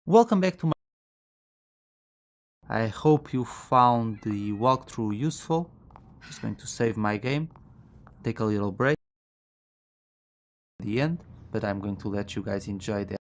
Welcome back to my. I hope you found the walkthrough useful. Just going to save my game, take a little break at the end, but I'm going to let you guys enjoy the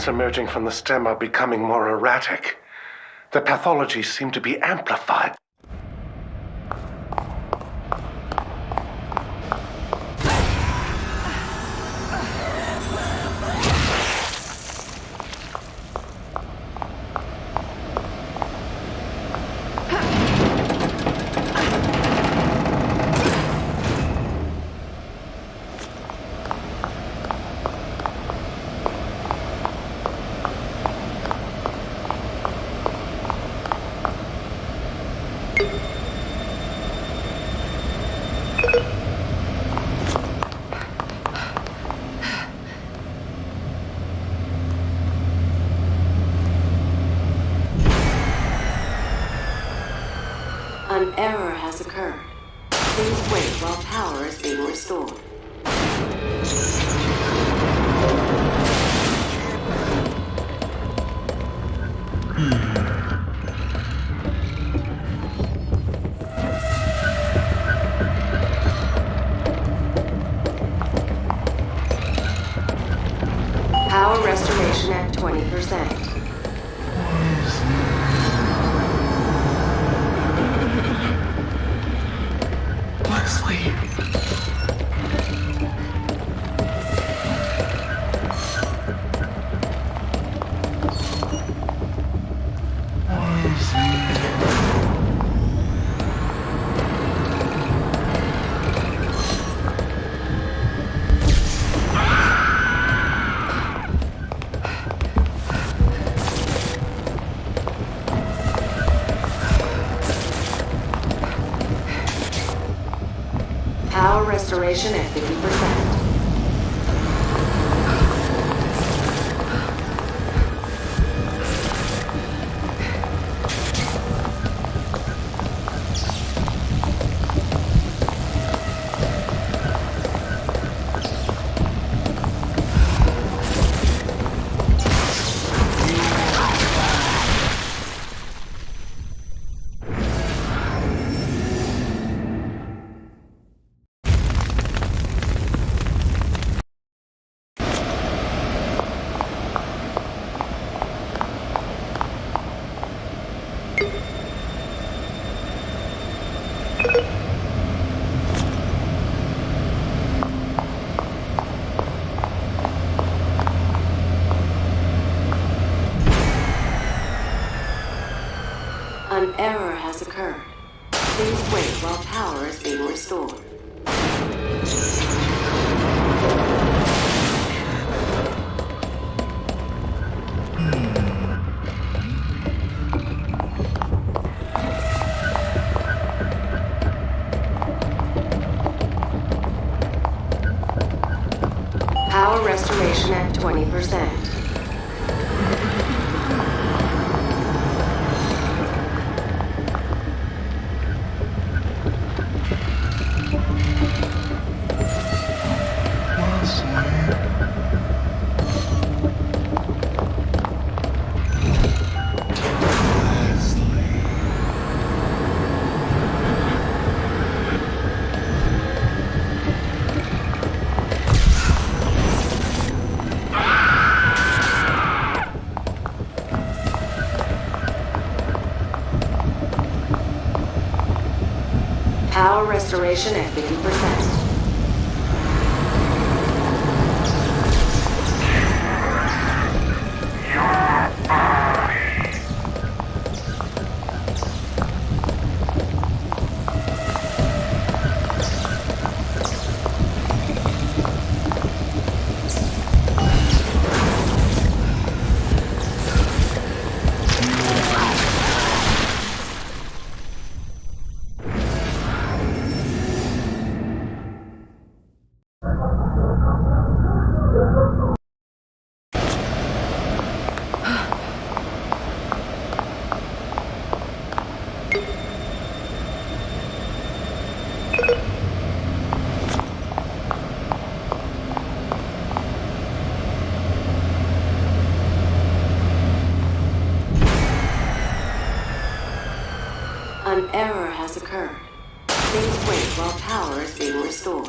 Elements emerging from the stem are becoming more erratic. The pathologies seem to be amplified. An error has occurred. Please wait while power is being restored. Power restoration at 20%. Power restoration at 50%. An error has occurred. Please wait while power is being restored. Power restoration at 20%. Power restoration at 50%. An error has occurred. Please wait while power is being restored.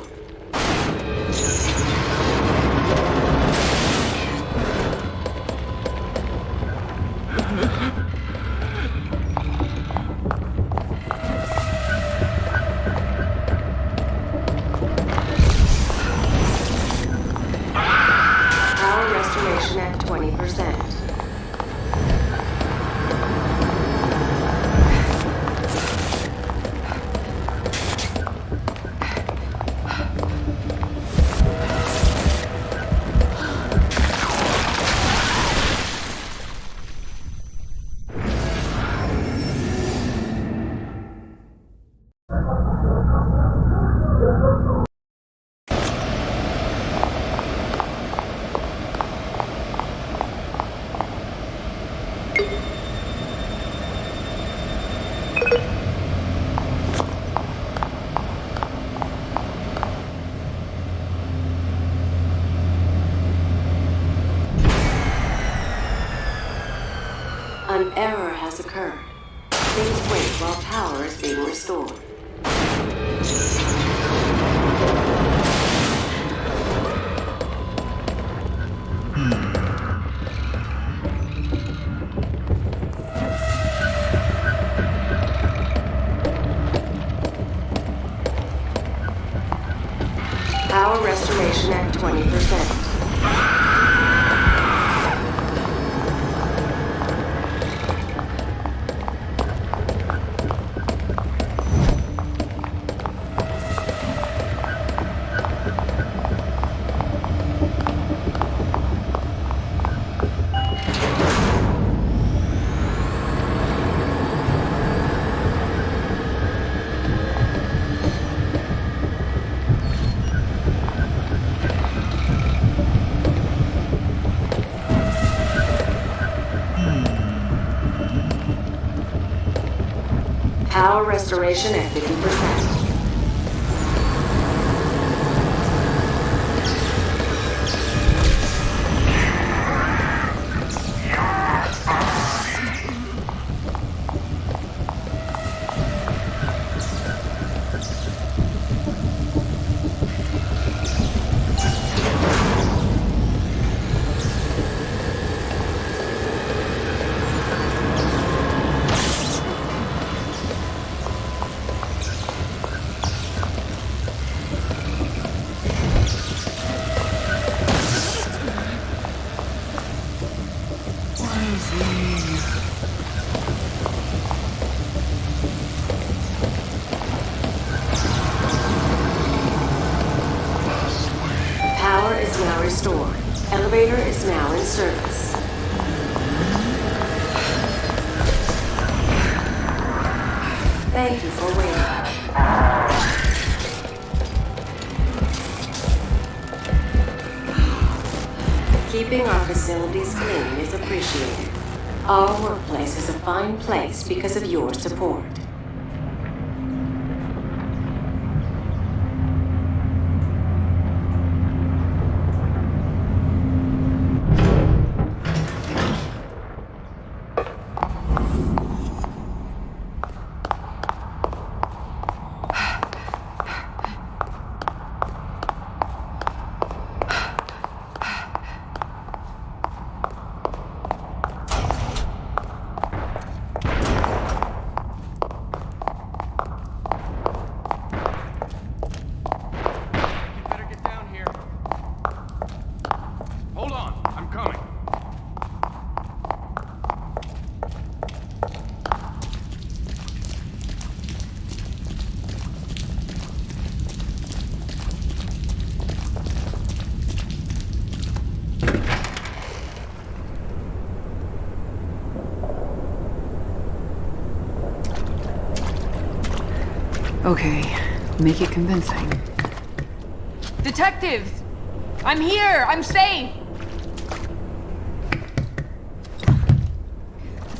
restored. Power restoration at 20%. Power restoration at 50%. Power is now restored. Elevator is now in service. Thank you for waiting. Keeping our facilities clean is appreciated. Our workplace is a fine place because of your support. Okay, make it convincing. Detectives! I'm here! I'm safe!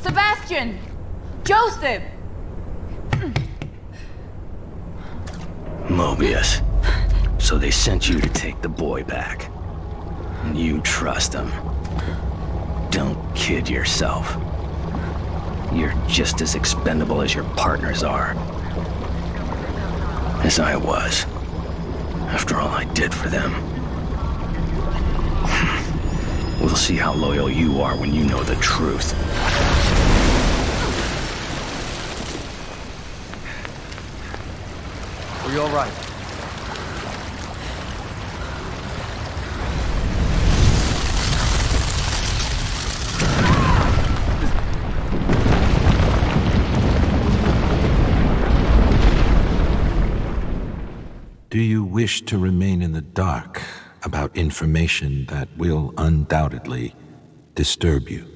Sebastian! Joseph! Mobius. So they sent you to take the boy back. And you trust him. Don't kid yourself. You're just as expendable as your partners are. As I was. After all I did for them. We'll see how loyal you are when you know the truth. Are you alright? Do you wish to remain in the dark about information that will undoubtedly disturb you?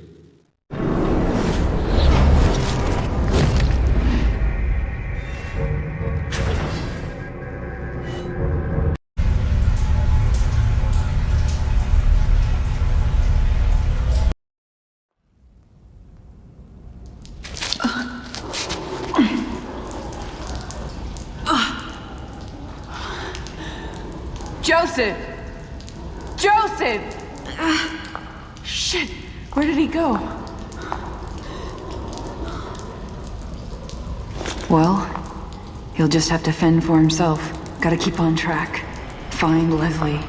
Joseph! Joseph! Shit! Where did he go? Well, He'll just have to fend for himself. Gotta keep on track. Find Leslie.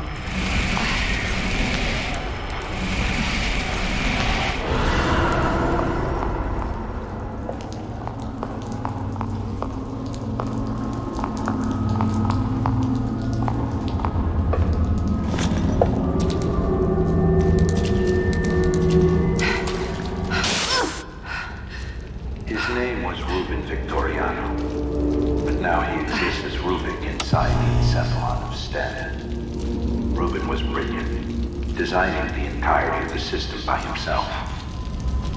His name was Ruben Victoriano, but now he exists as Rubik inside the Encephalon of Sten. Ruben was brilliant, designing the entirety of the system by himself.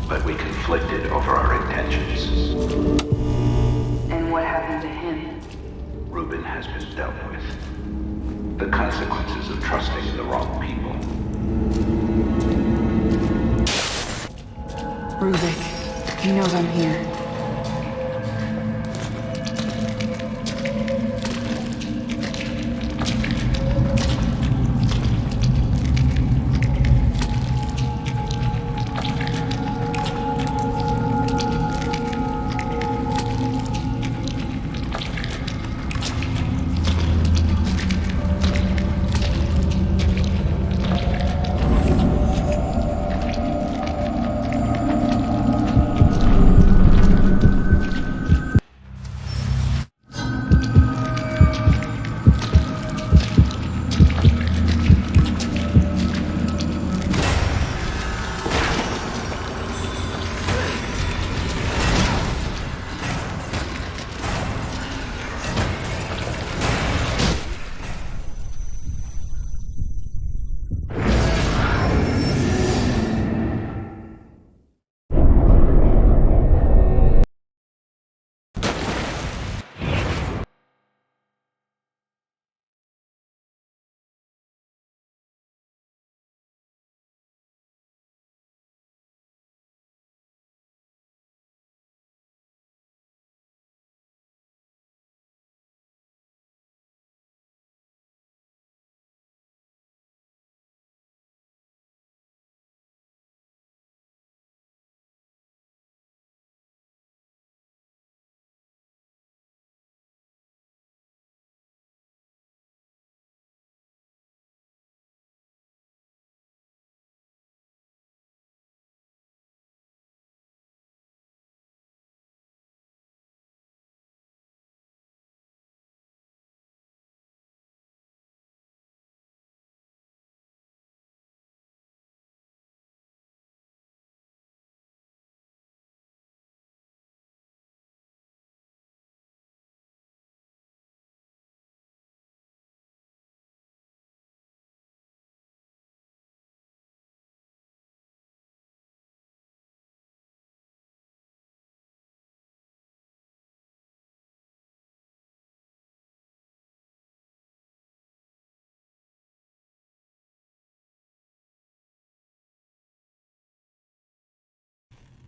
But we conflicted over our intentions. And what happened to him? Ruben has been dealt with. The consequences of trusting the wrong people. Ruvik. He knows I'm here.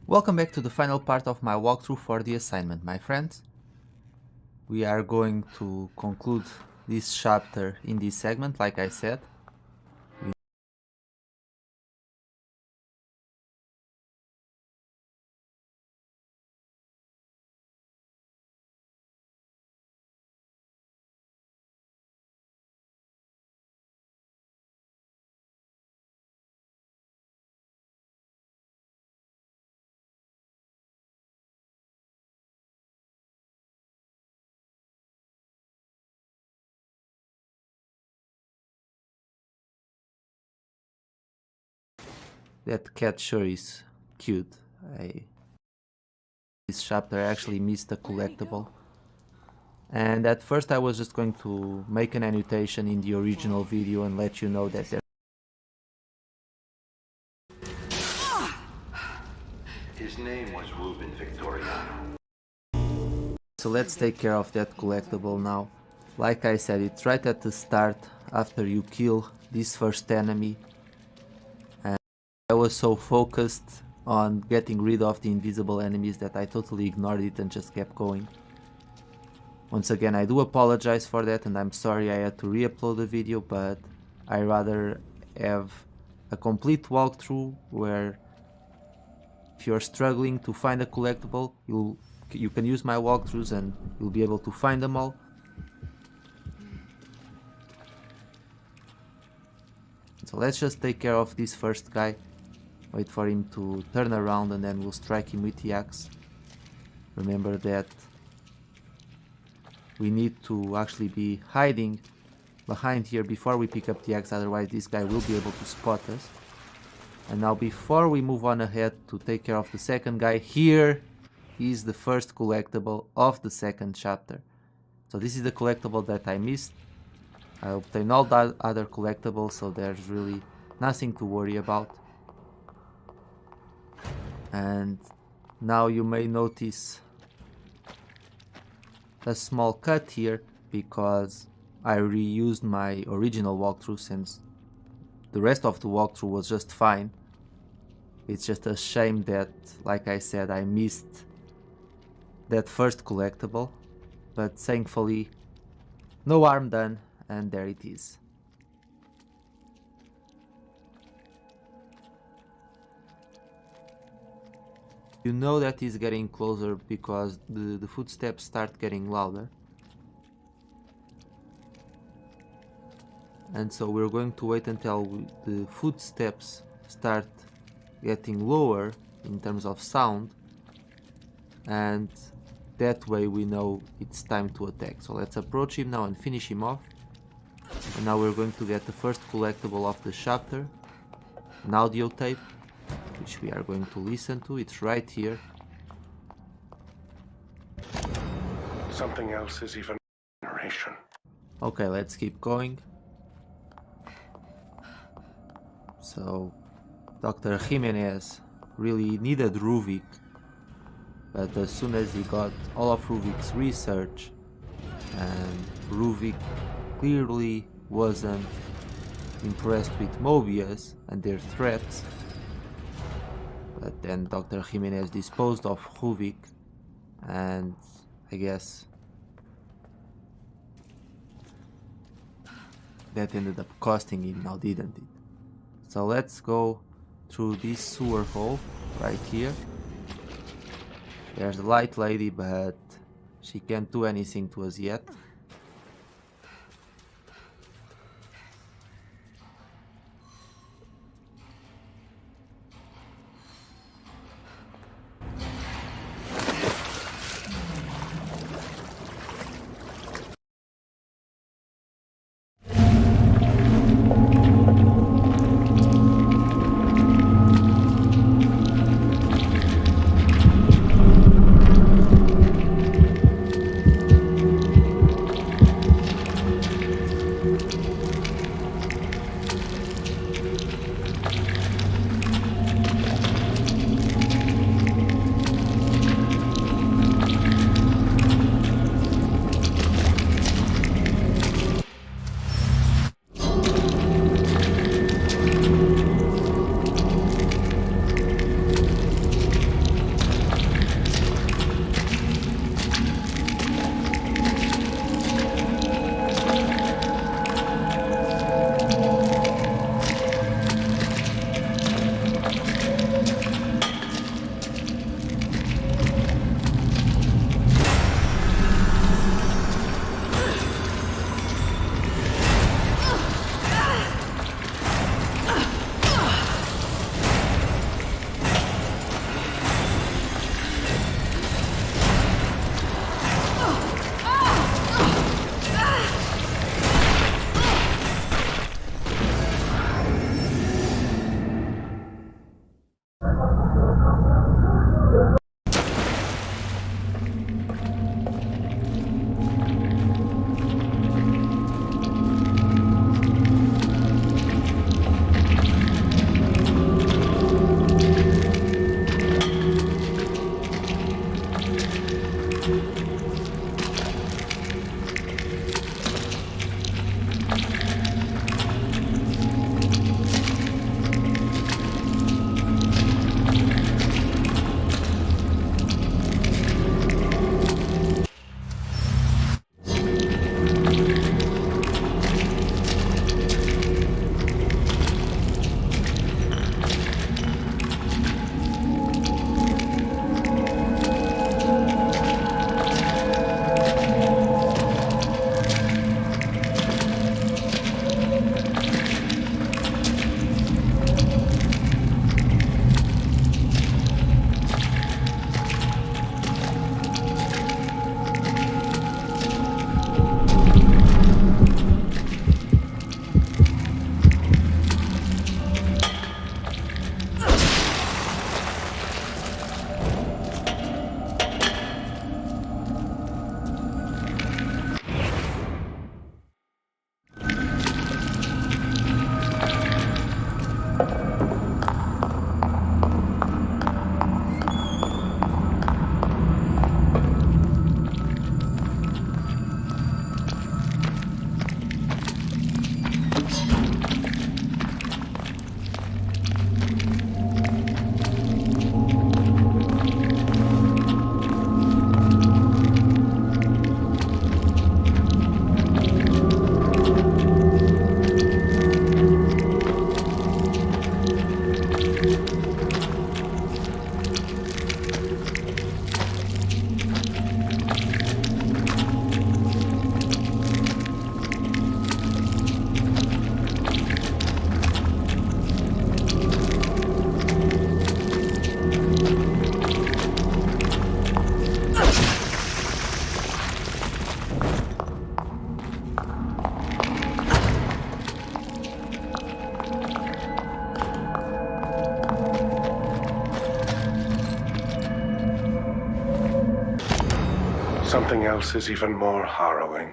Welcome back to the final part of my walkthrough for the assignment, my friends. We are going to conclude this chapter in this segment, like I said. That cat sure is cute. This chapter I actually missed a collectible. And at first I was just going to make an annotation in the original video and let you know that there. His name was Ruben Victoriano. So let's take care of that collectible now. Like I said, it's right at the start after you kill this first enemy. And I was so focused on getting rid of the invisible enemies that I totally ignored it and just kept going. Once again, I do apologize for that, and I'm sorry I had to re-upload the video, but I rather have a complete walkthrough where if you're struggling to find a collectible, you'll you can use my walkthroughs and you'll be able to find them all. So let's just take care of this first guy. Wait for him to turn around and then we'll strike him with the axe. Remember that we need to actually be hiding behind here before we pick up the axe, otherwise this guy will be able to spot us. And now before we move on ahead to take care of the second guy, here is the first collectible of the second chapter. So this is the collectible that I missed. I obtained all the other collectibles, so there's really nothing to worry about. And now you may notice a small cut here because I reused my original walkthrough since the rest of the walkthrough was just fine. It's just a shame that, like I said, I missed that first collectible, but thankfully no harm done, and there it is. You know that he's getting closer because the footsteps start getting louder. And so we're going to wait until the footsteps start getting lower in terms of sound, and that way we know it's time to attack. So let's approach him now and finish him off. And now we're going to get the first collectible of the chapter, an audio tape, which we are going to listen to. It's right here. Something else is even narration. Okay, let's keep going. So Dr. Jimenez really needed Ruvik, but as soon as he got all of Ruvik's research, and Ruvik clearly wasn't impressed with Mobius and their threats, but then Dr. Jimenez disposed of Ruvik, and I guess that ended up costing him now, didn't it? So let's go through this sewer hole right here. There's a light lady, but she can't do anything to us yet. something else is even more harrowing.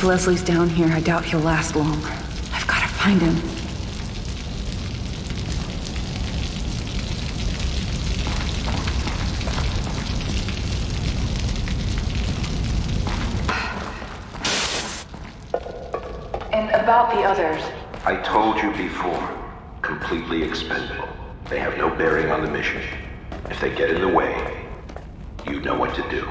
If Leslie's down here, I doubt he'll last long. I've got to find him. And about the others. I told you before, completely expendable. They have no bearing on the mission. If they get in the way, you know what to do.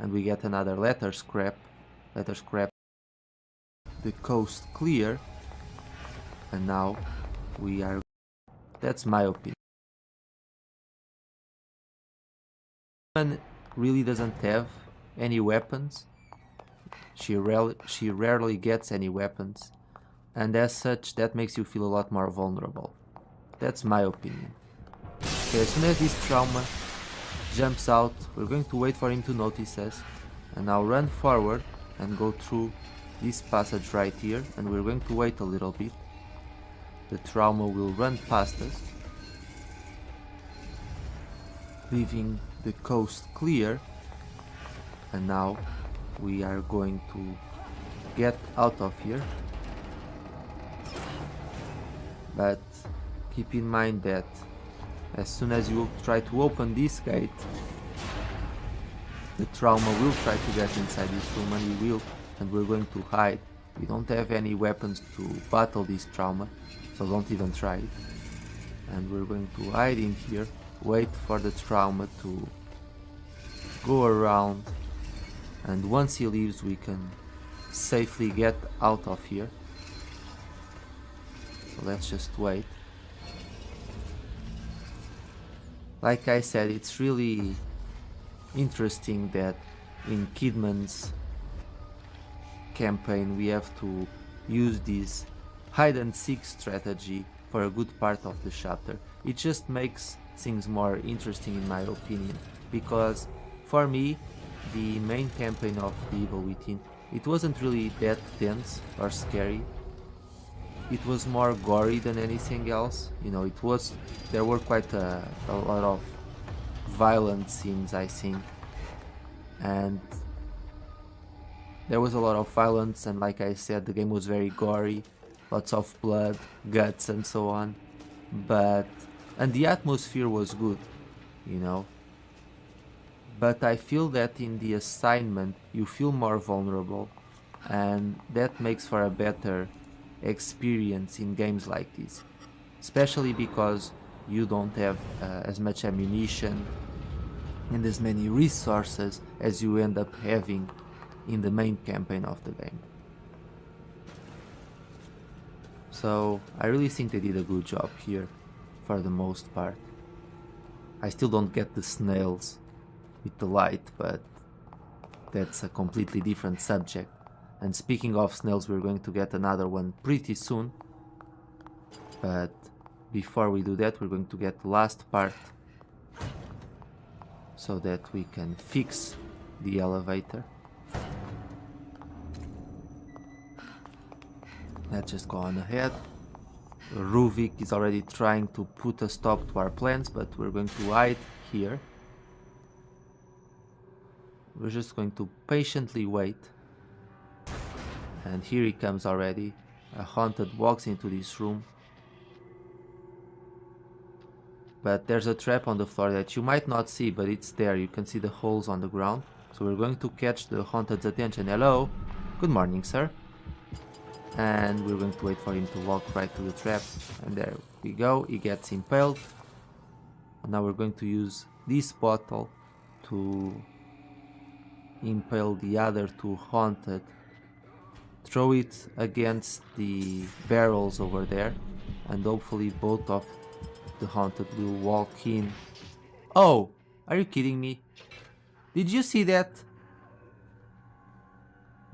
And we get another letter scrap. The coast clear. And now we are... That's my opinion. Woman really doesn't have any weapons. She rarely gets any weapons. And as such, that makes you feel a lot more vulnerable. That's my opinion. Okay, as soon as this trauma jumps out, we're going to wait for him to notice us. And now run forward and go through this passage right here. And we're going to wait a little bit. The trauma will run past us, leaving the coast clear. And now we are going to get out of here. But keep in mind that as soon as you try to open this gate, the trauma will try to get inside this room, and we're going to hide. We don't have any weapons to battle this trauma, so don't even try it. And we're going to hide in here, wait for the trauma to go around, and once he leaves we can safely get out of here. So let's just wait. Like I said, it's really interesting that in Kidman's campaign we have to use this hide and seek strategy for a good part of the chapter. It just makes things more interesting in my opinion, because for me the main campaign of The Evil Within, it wasn't really that tense or scary. It was more gory than anything else. You know, there were quite a lot of violent scenes, I think, and there was a lot of violence, and like I said, the game was very gory, lots of blood, guts and so on, and the atmosphere was good, you know. But I feel that in the assignment you feel more vulnerable, and that makes for a better experience in games like this, especially because you don't have as much ammunition and as many resources as you end up having in the main campaign of the game. So I really think they did a good job here for the most part. I still don't get the snails with the light, but that's a completely different subject. And speaking of snails, we're going to get another one pretty soon. But before we do that, we're going to get the last part so that we can fix the elevator. Let's just go on ahead. Ruvik is already trying to put a stop to our plans, but we're going to hide here. We're just going to patiently wait. And here he comes already. A haunted walks into this room. But there's a trap on the floor that you might not see, but it's there. You can see the holes on the ground. So we're going to catch the haunted's attention. Hello. Good morning, sir. And we're going to wait for him to walk right to the trap. And there we go. He gets impaled. And now we're going to use this bottle to impale the other two haunted. Throw it against the barrels over there, and hopefully both of the haunted will walk in. Oh, are you kidding me? Did you see that?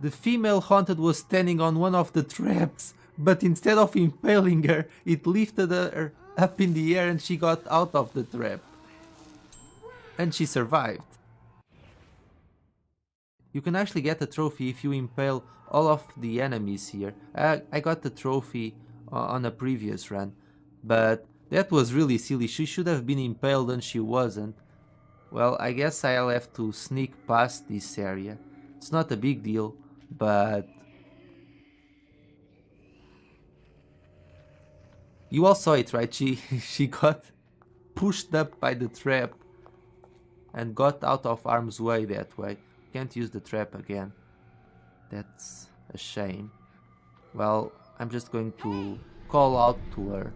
The female haunted was standing on one of the traps, but instead of impaling her, it lifted her up in the air and she got out of the trap. And she survived. You can actually get a trophy if you impale all of the enemies here. I got the trophy on a previous run, but that was really silly. She should have been impaled and she wasn't. Well, I guess I'll have to sneak past this area. It's not a big deal, but you all saw it, right? She got pushed up by the trap and got out of harm's way that way. Can't use the trap again. That's a shame. Well, I'm just going to call out to her.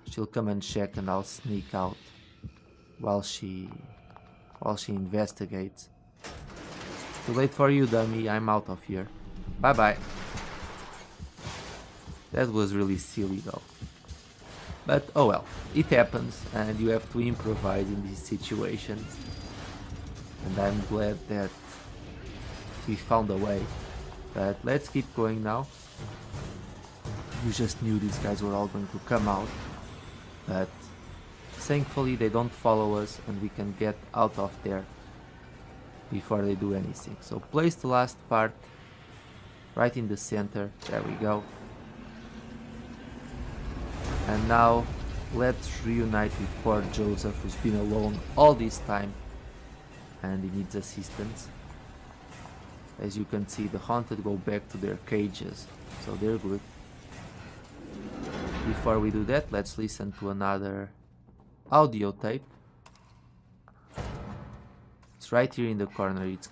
She'll come and check and I'll sneak out while she investigates. Too late for you, dummy. I'm out of here. Bye bye. That was really silly though. But oh well, it happens and you have to improvise in these situations. And I'm glad that we found a way. But let's keep going now. We just knew these guys were all going to come out. But thankfully they don't follow us and we can get out of there before they do anything. So place the last part right in the center. There we go. And now let's reunite with poor Joseph, who's been alone all this time and he needs assistance. As you can see, the haunted go back to their cages, so they're good. Before we do that, let's listen to another audio tape. It's right here in the corner. It's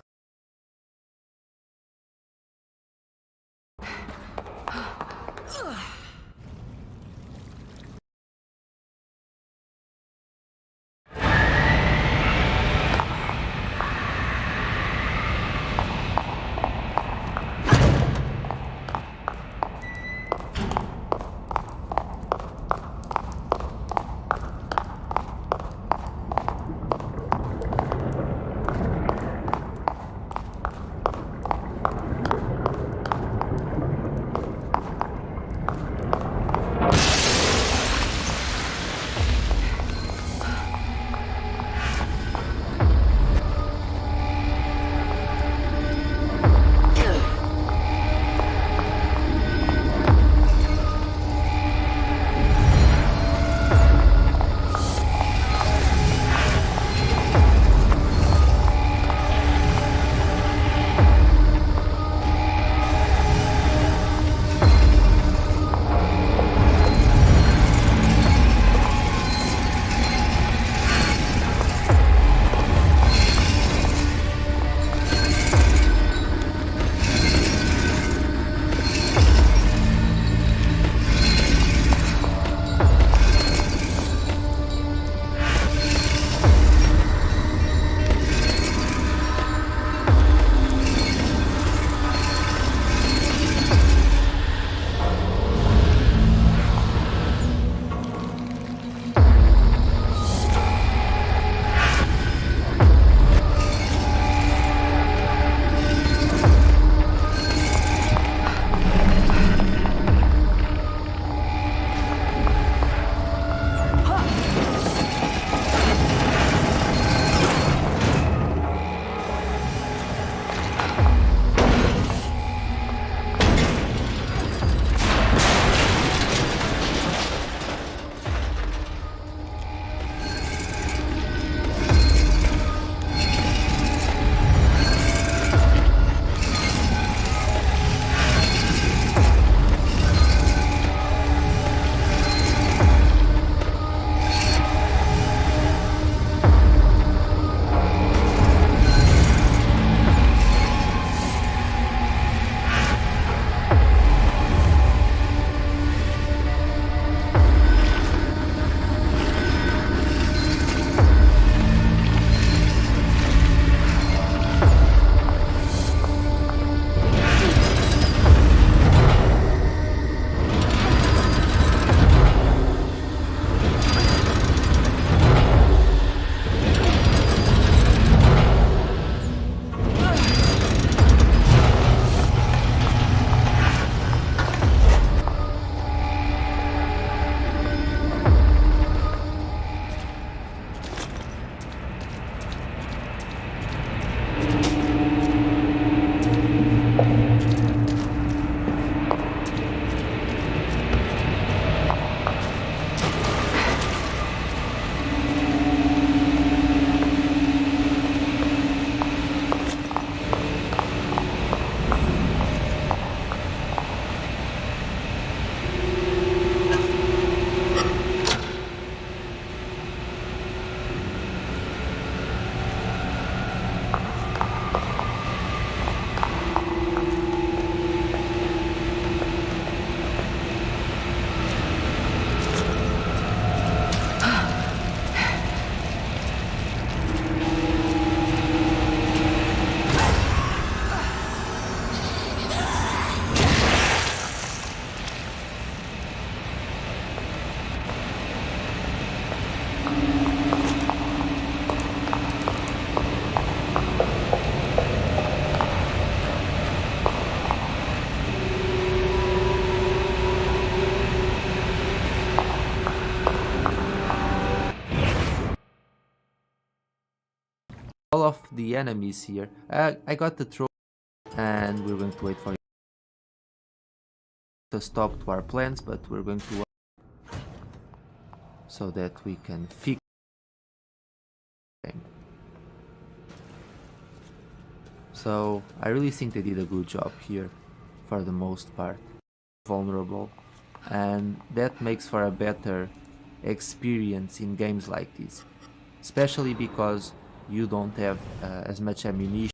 the enemies here. I got the trophy, and we're going to wait for to stop to our plans, but we're going to so that we can fix the game. So I really think they did a good job here for the most part. Vulnerable, and that makes for a better experience in games like this, especially because you don't have as much ammunition.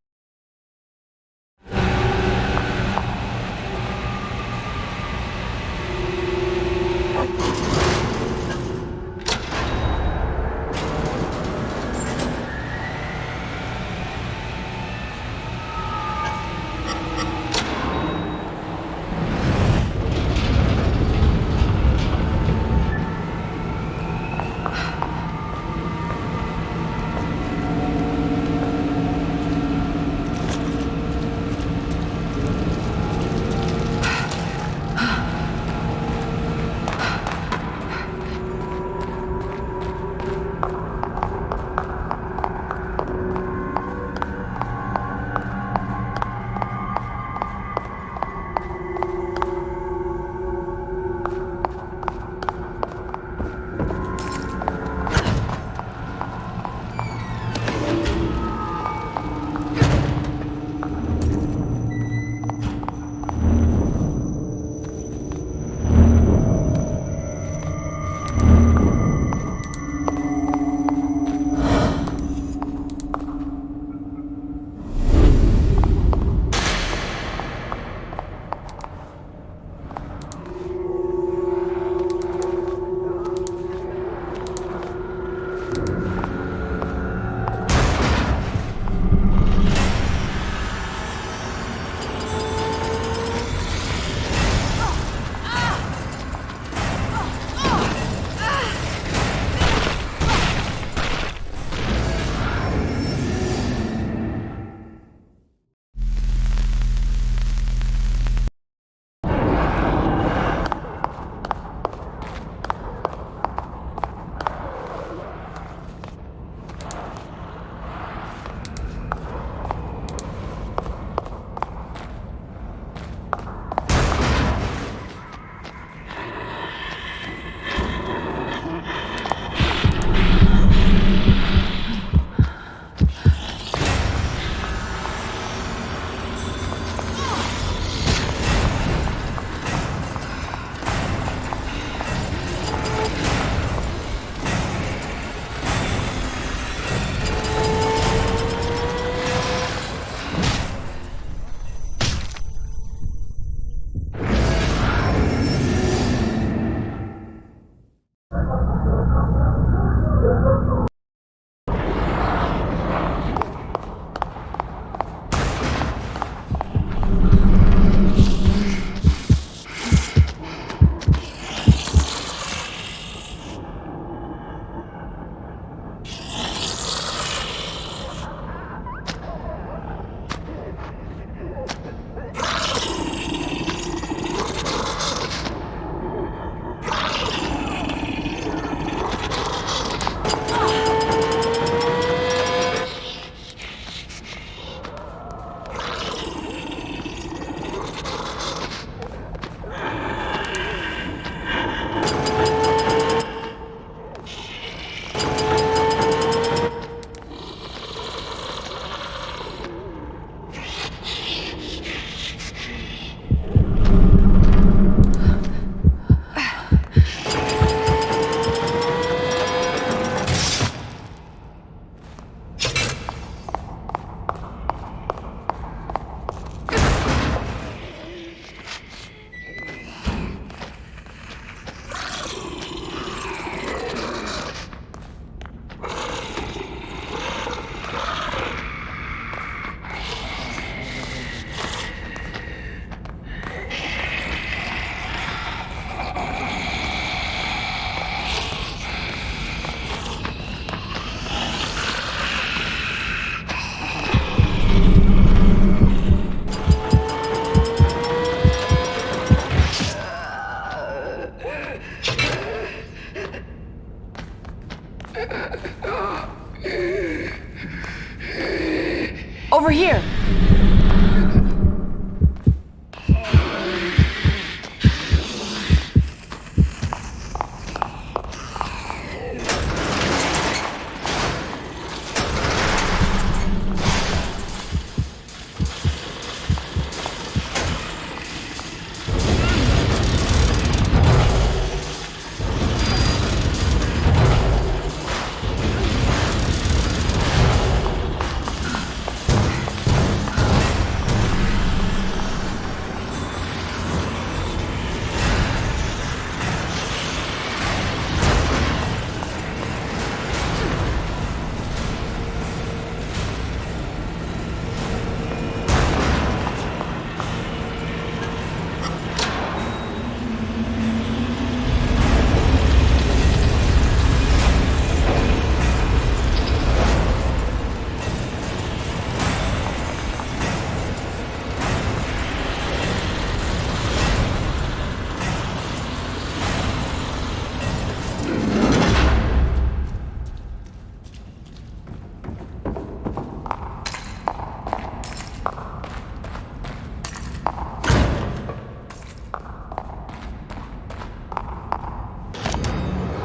Over here!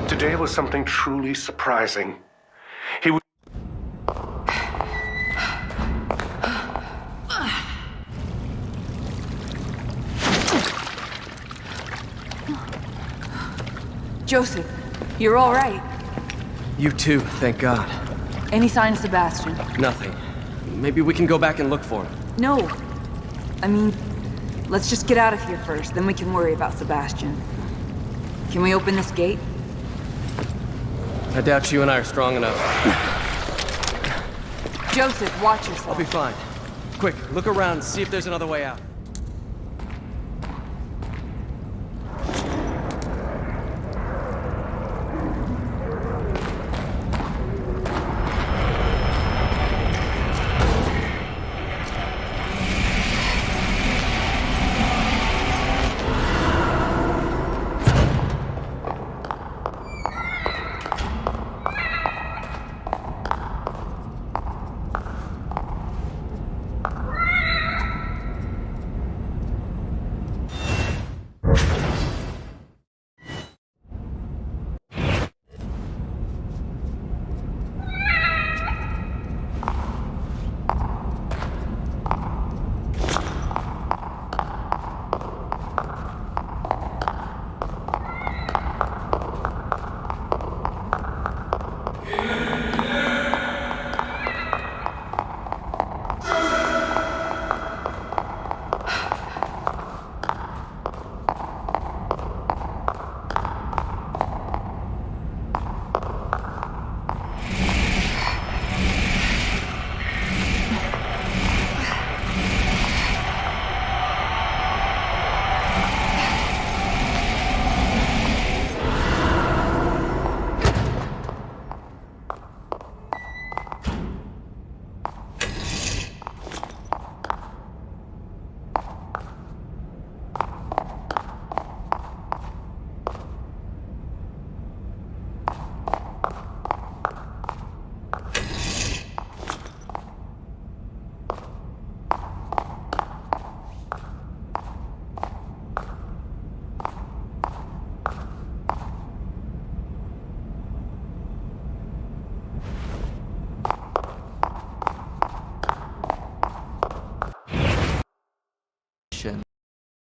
Today was something truly surprising. He would. Joseph, you're all right. You too, thank God. Any sign of Sebastian? Nothing. Maybe we can go back and look for him. No. I mean, let's just get out of here first, then we can worry about Sebastian. Can we open this gate? I doubt you and I are strong enough. Joseph, watch yourself. I'll be fine. Quick, look around and see if there's another way out.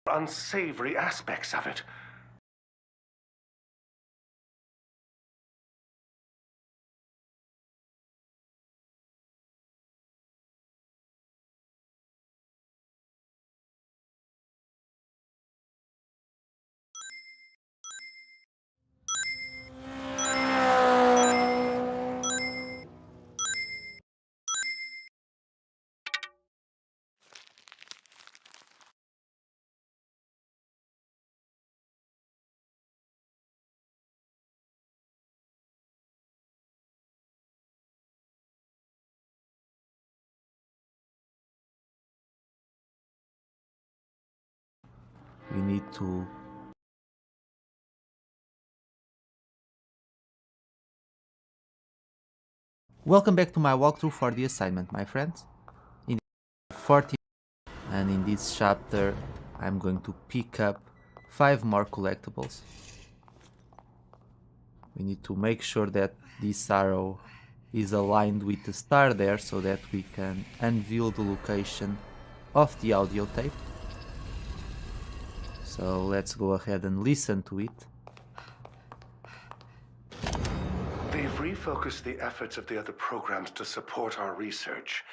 Unsavory aspects of it. We need to... Welcome back to my walkthrough for the assignment, my friends. 40, and in this chapter I'm going to pick up 5 more collectibles. We need to make sure that this arrow is aligned with the star there so that we can unveil the location of the audio tape. So let's go ahead and listen to it. They've refocused the efforts of the other programs to support our research.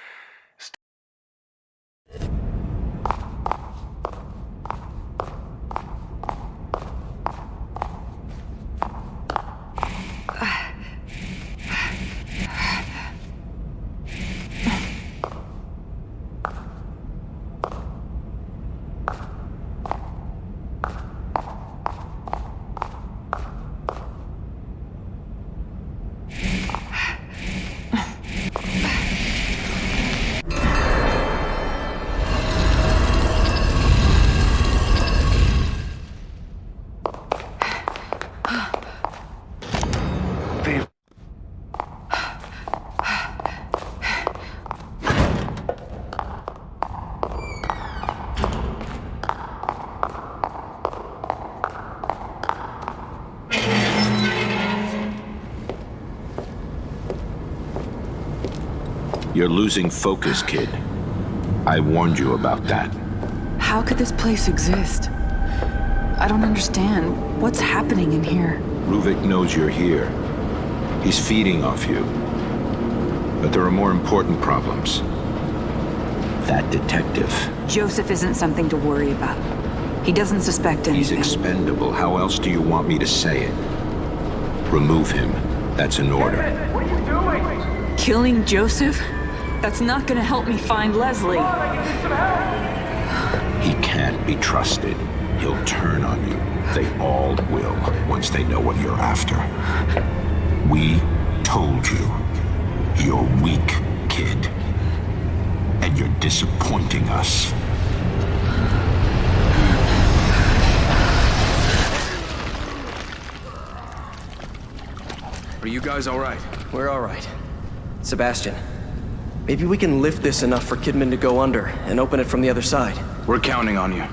You're losing focus, kid. I warned you about that. How could this place exist? I don't understand. What's happening in here? Ruvik knows you're here. He's feeding off you. But there are more important problems. That detective. Joseph isn't something to worry about. He doesn't suspect He's anything. expendable. How else do you want me to say it? Remove him. That's an order. Killing Joseph? That's not gonna help me find Leslie. He can't be trusted. He'll turn on you. They all will, once they know what you're after. We told you. You're weak, kid. And you're disappointing us. Are you guys alright? We're alright. Sebastian, maybe we can lift this enough for Kidman to go under and open it from the other side. We're counting on you.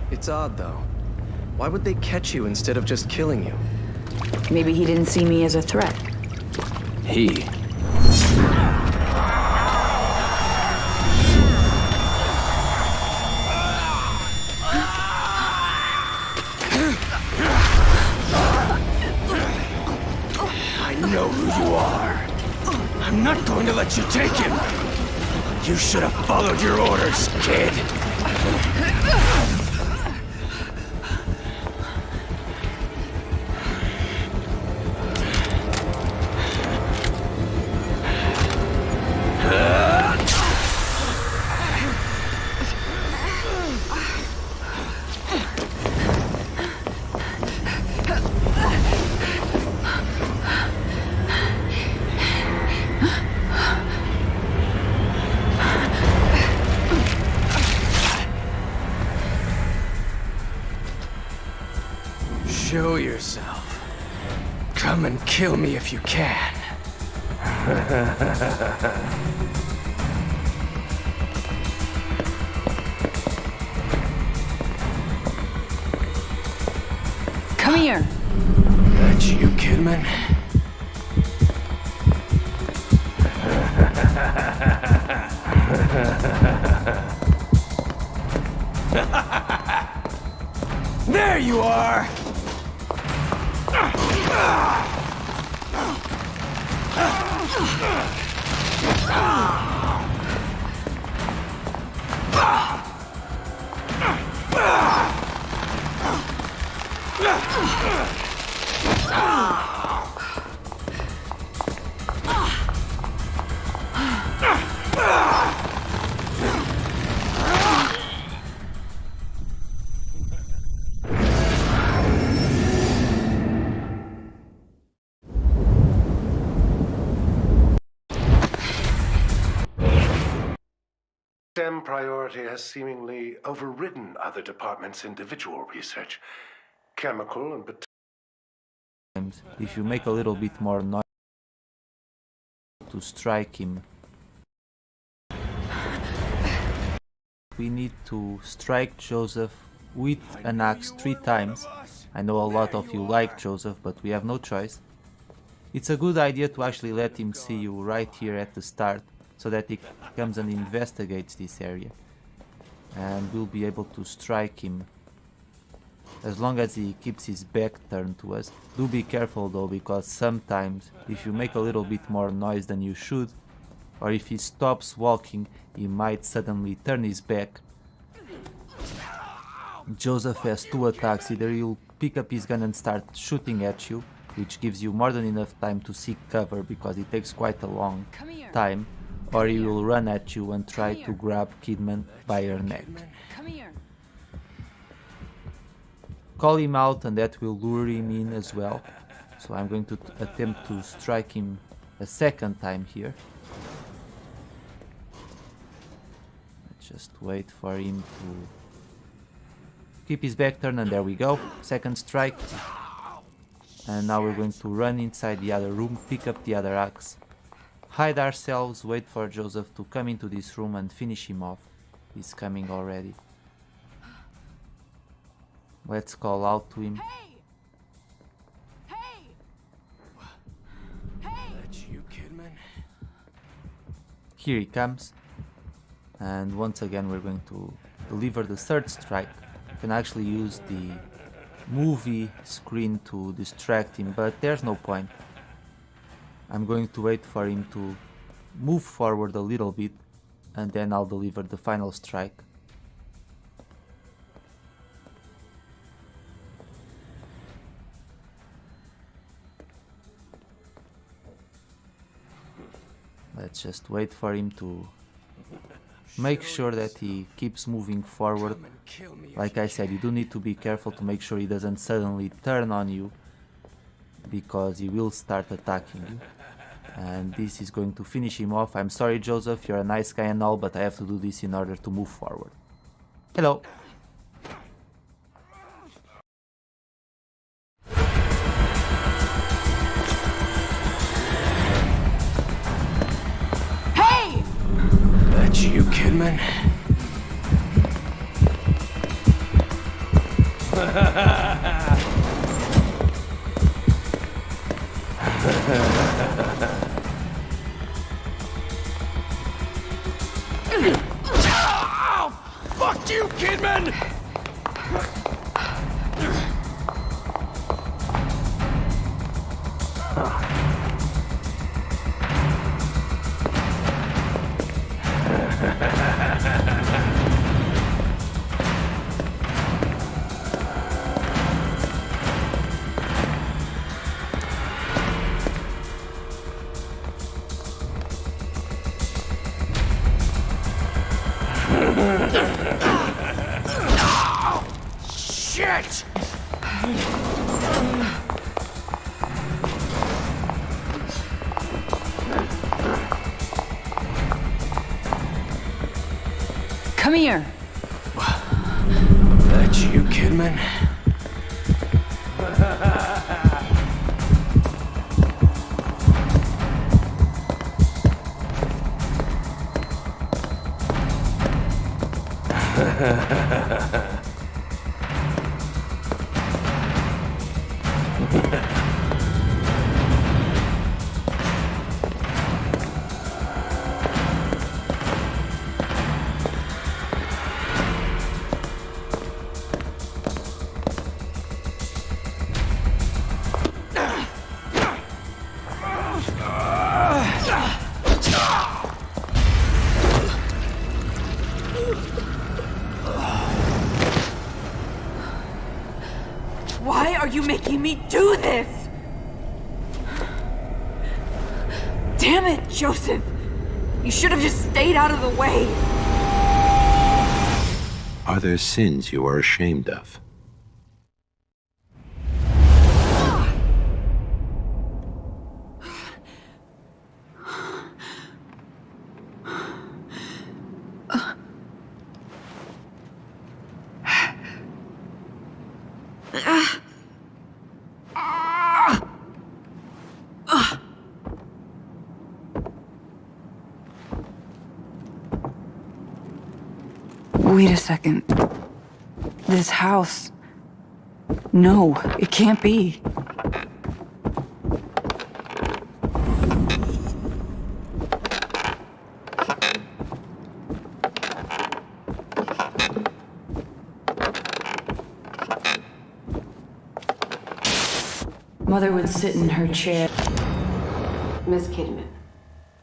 It's odd, though. Why would they catch you instead of just killing you? Maybe he didn't see me as a threat. He. I know who you are. I'm not going to let you take him. You should have followed your orders, kid. Show yourself. Come and kill me if you can. Come here. That's you, Kidman. There you are! STEM priority has seemingly overridden other departments' individual research. Chemical and sometimes, if you make a little bit more noise, to strike him. We need to strike Joseph with an axe 3 times. I know a lot of you like Joseph, but we have no choice. It's a good idea to actually let him see you right here at the start, so that he comes and investigates this area. And we'll be able to strike him as long as he keeps his back turned to us. Do be careful though, because sometimes if you make a little bit more noise than you should, or if he stops walking, he might suddenly turn his back. Joseph has 2 attacks. Either he'll pick up his gun and start shooting at you, which gives you more than enough time to seek cover because it takes quite a long time, or he will run at you and try to grab Kidman by her neck. Call him out and that will lure him in as well. So I'm going to attempt to strike him a second time here. Just wait for him to keep his back turned, and there we go. Second strike. And now we're going to run inside the other room, pick up the other axe, hide ourselves, wait for Joseph to come into this room and finish him off. He's coming already. Let's call out to him. Hey! That's you, Kidman? Here he comes. And once again we're going to deliver the third strike. You can actually use the movie screen to distract him, but there's no point. I'm going to wait for him to move forward a little bit, and then I'll deliver the final strike. Let's just wait for him to make sure that he keeps moving forward. Like I said, you do need to be careful to make sure he doesn't suddenly turn on you, because he will start attacking you. And this is going to finish him off. I'm sorry, Joseph, you're a nice guy and all, but I have to do this in order to move forward. Hello. Hey! That's you, Kidman? Fuck you, Kidman! Shit! Come here. That's you, Kidman? Why are you making me do this? Damn it, Joseph! You should have just stayed out of the way. Are there sins you are ashamed of? Wait a second. This house... No, it can't be. Mother would sit in her chair. Miss Kidman,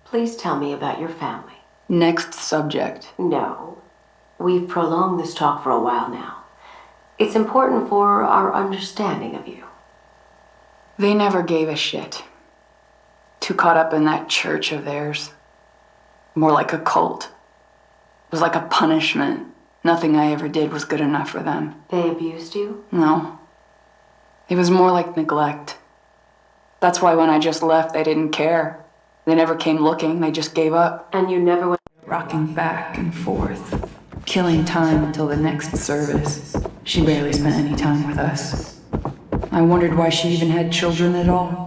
please tell me about your family. Next subject. No. We've prolonged this talk for a while now. It's important for our understanding of you. They never gave a shit. Too caught up in that church of theirs. More like a cult. It was like a punishment. Nothing I ever did was good enough for them. They abused you? No. It was more like neglect. That's why when I just left, they didn't care. They never came looking, they just gave up. And you never went... Rocking back and forth. Killing time until the next service. She barely spent any time with us. I wondered why she even had children at all.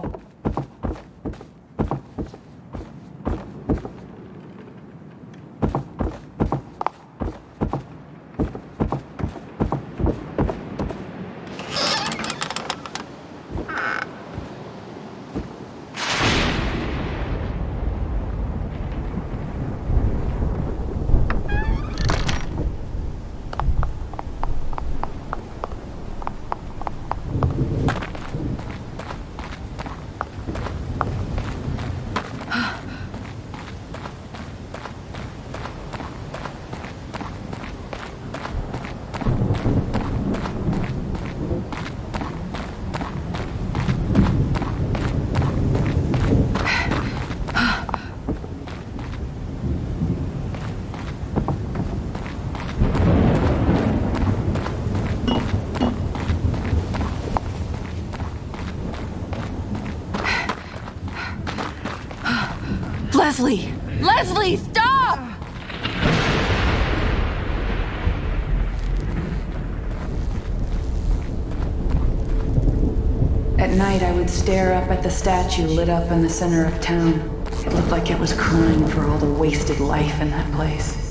Leslie! Leslie, stop! At night, I would stare up at the statue lit up in the center of town. It looked like it was crying for all the wasted life in that place.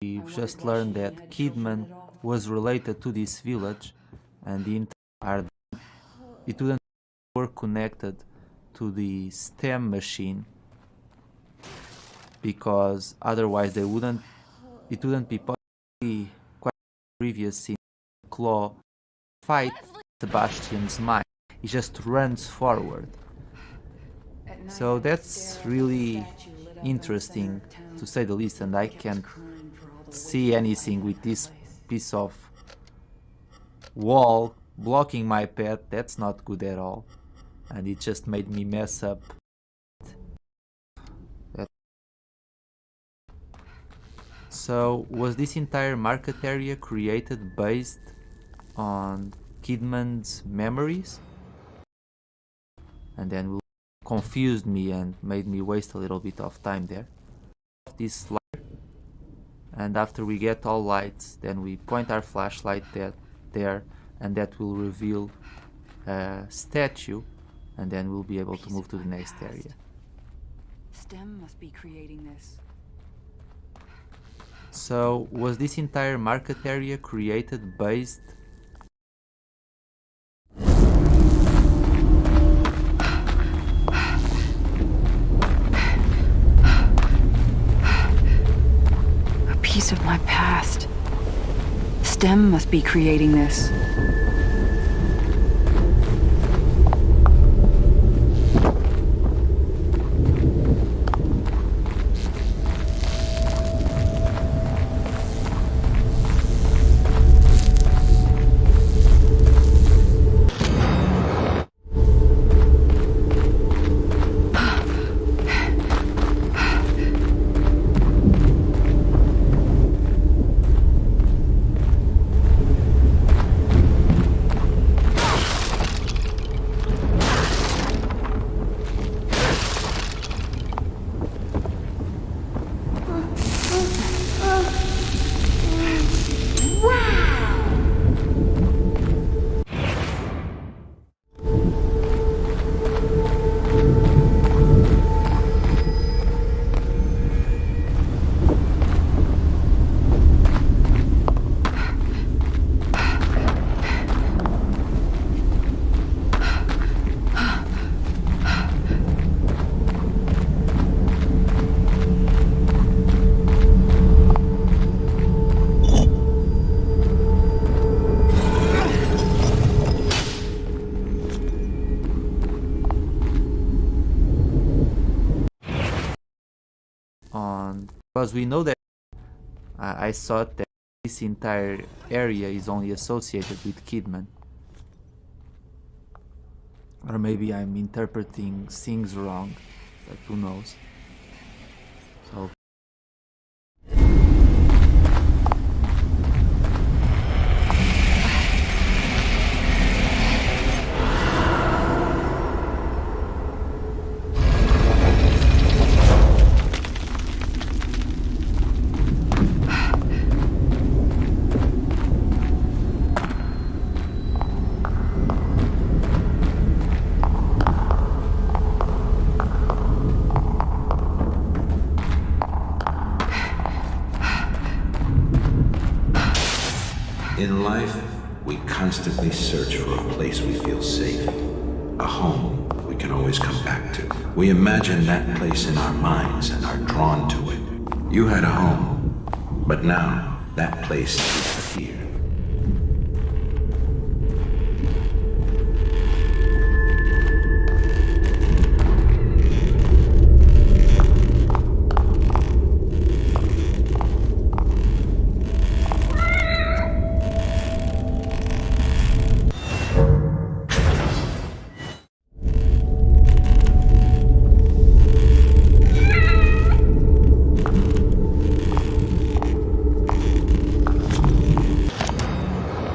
We've just learned that Kidman was related to this village, and the entire it wouldn't work connected to the STEM machine, because otherwise it wouldn't be possibly quite previous in Claw fight Sebastian's mind. He just runs forward. So that's really interesting, to say the least, and I can't see anything with this piece of wall blocking my path. That's not good at all, and it just made me mess up. So was this entire market area created based on Kidman's memories? And then confused me and made me waste a little bit of time there. This light, and after we get all lights, then we point our flashlight there, and that will reveal a statue, and then we'll be able to move to the next area. STEM must be creating this. So, was this entire market area created based... A piece of my past. STEM must be creating this. Because we know that I thought that this entire area is only associated with Kidman. Or maybe I'm interpreting things wrong, but who knows. So In life, we constantly search for a place we feel safe, a home we can always come back to. We imagine that place in our minds and are drawn to it. You had a home, but now that place is here.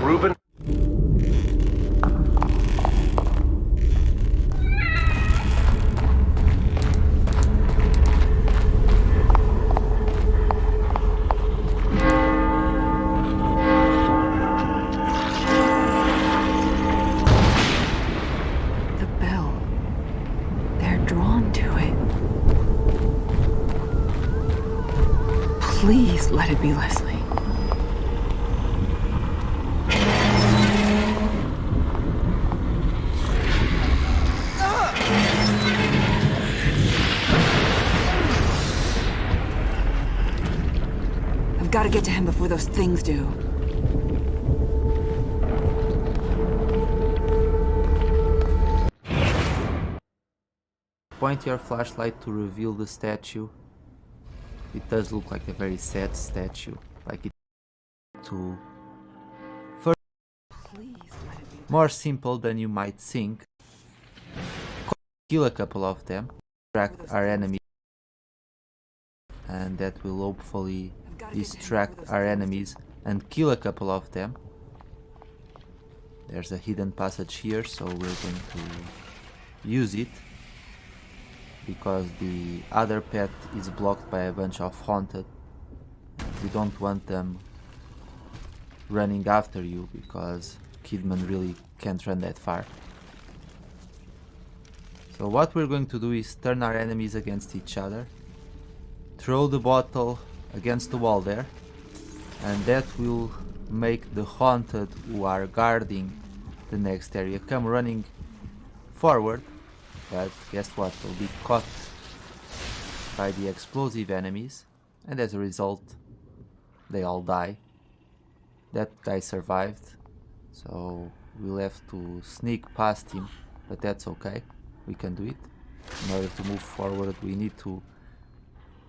Reuben? The bell. They're drawn to it. Please let it be Leslie. I've got to get to him before those things do. point your flashlight to reveal the statue. It does look like a very sad statue, like it to first more simple than you might think. Kill a couple of them, distract our enemy, and that will hopefully distract our enemies and kill a couple of them. There's a hidden passage here, so we're going to use it because the other path is blocked by a bunch of haunted. We don't want them running after you because Kidman really can't run that far. So what we're going to do is turn our enemies against each other, throw the bottle against the wall there, and that will make the haunted who are guarding the next area come running forward, but guess what, they'll be caught by the explosive enemies, and as a result they all die. That guy survived, so we'll have to sneak past him, but that's okay, we can do it. In order to move forward we need to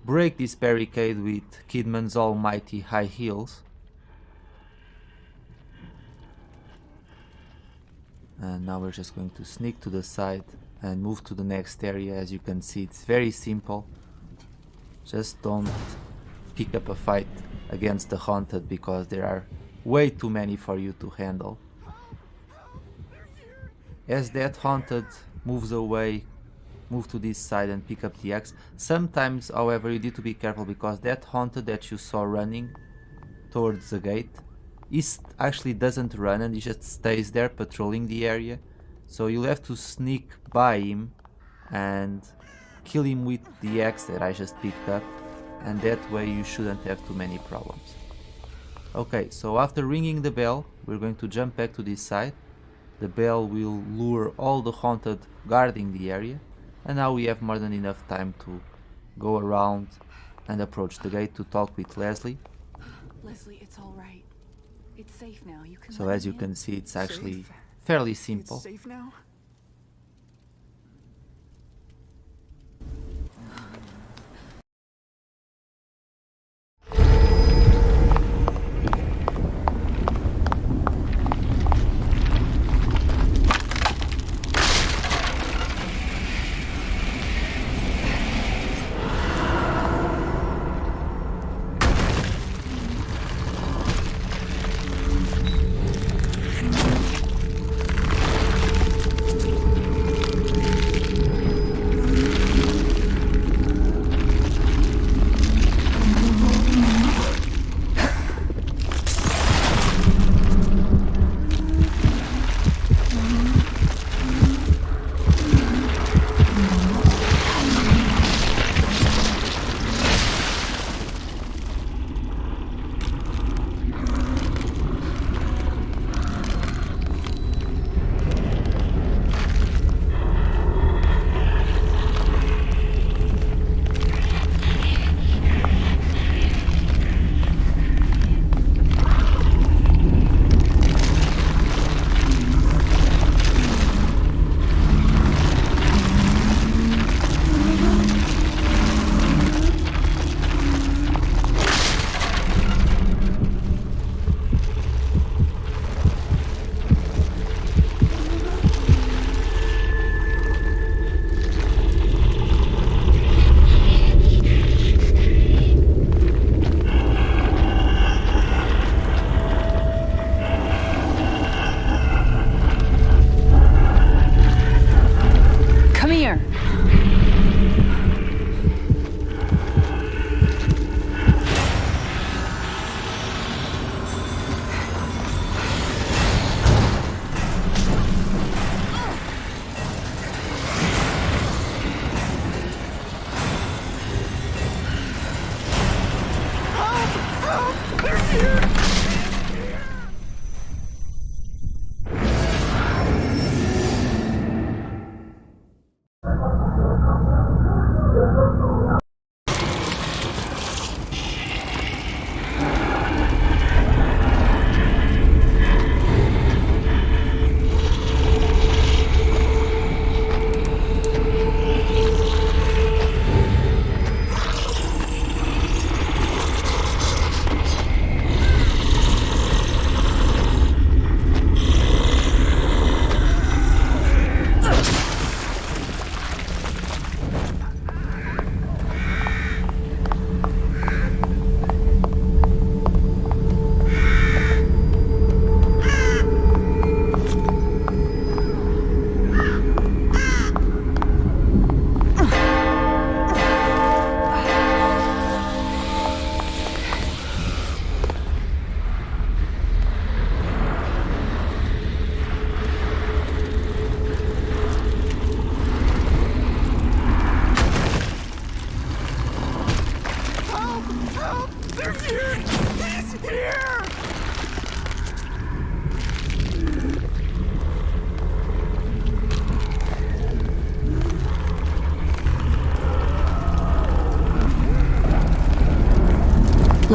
break this barricade with Kidman's almighty high heels. And now we're just going to sneak to the side and move to the next area. As you can see, it's very simple. Just don't pick up a fight against the haunted because there are way too many for you to handle. As that haunted moves away, move to this side and pick up the axe. Sometimes, however, you need to be careful because that haunted that you saw running towards the gate, he actually doesn't run and he just stays there patrolling the area. So you'll have to sneak by him and kill him with the axe that I just picked up, and that way you shouldn't have too many problems. Okay, so after ringing the bell, we're going to jump back to this side. The bell will lure all the haunted guarding the area, and now we have more than enough time to go around and approach the gate to talk with Leslie. Leslie, it's all right. It's safe now. You can. So as you can see, it's actually fairly simple. It's safe now.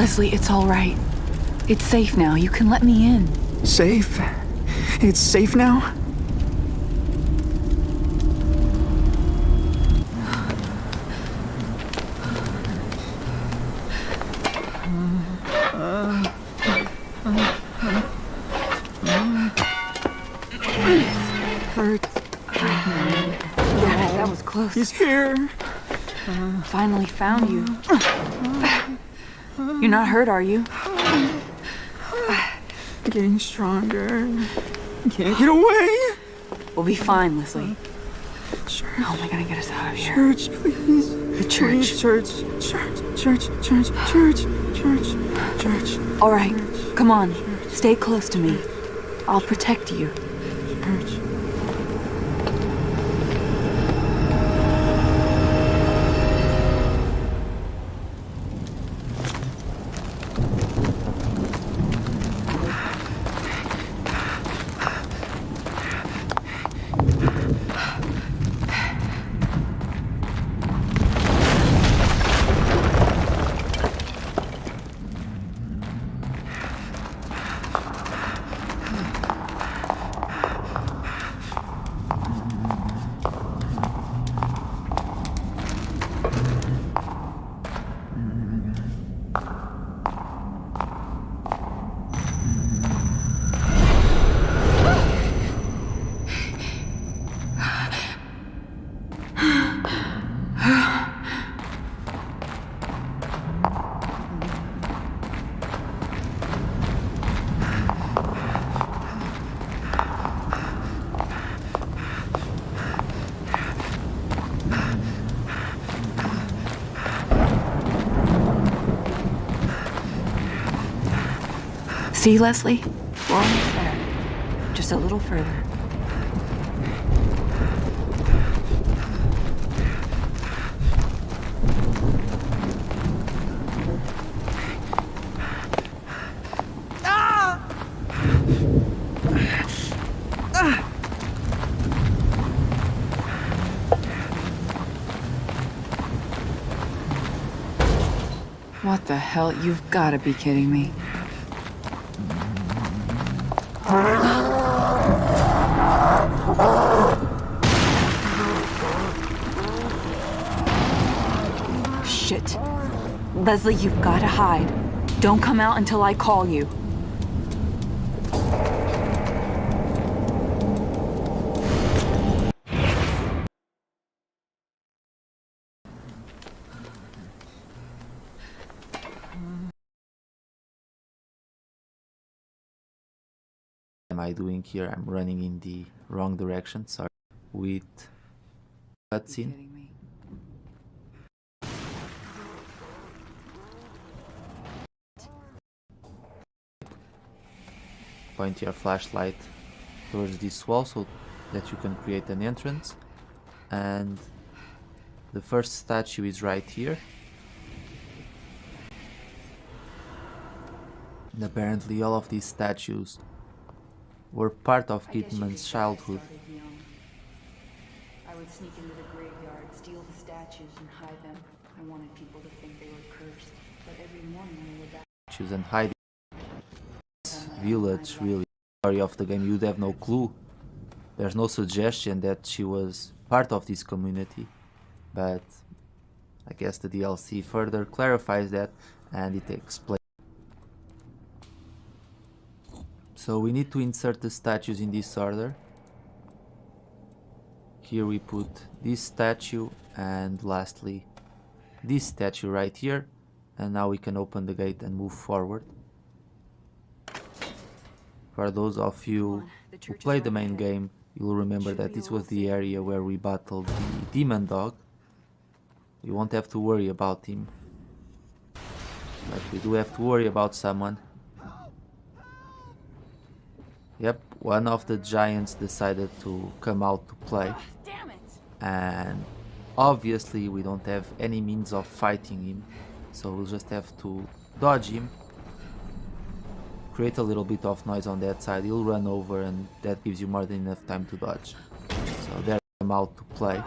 Leslie, it's all right. It's safe now. You can let me in. Safe? It's safe now? Hurts. Yeah, that was close. He's here. Finally found you. You're not hurt, are you? Getting stronger. Can't get away. We'll be fine, Leslie. Church. How am I gonna get us out of here? Church, please. The church. Please, church. All right, come on. Stay close to me. I'll protect you. Church. See, Leslie? We're almost there. Just a little further. What the hell? You've got to be kidding me. Shit. Leslie, you've got to hide. Don't come out until I call you. Am I doing here? I'm running in the wrong direction, sorry. With cutscene. Point your flashlight towards this wall so that you can create an entrance. And the first statue is right here. And apparently all of these statues were part of Kidman's childhood. I would sneak into the graveyard, steal the statues, and hide them. I wanted people to think they were cursed. But every morning when I would die, Choose and hide. This village, really, story of the game, you'd have no clue. There's no suggestion that she was part of this community, but I guess the DLC further clarifies that and it explains. So we need to insert the statues in this order. Here we put this statue and lastly this statue right here, and now we can open the gate and move forward. For those of you who played the main game, you'll remember that this was the area where we battled the demon dog. We won't have to worry about him, but we do have to worry about someone. Yep, one of the giants decided to come out to play. And obviously we don't have any means of fighting him, so we'll just have to dodge him, create a little bit of noise on that side, he'll run over and that gives you more than enough time to dodge. So there, come out to play.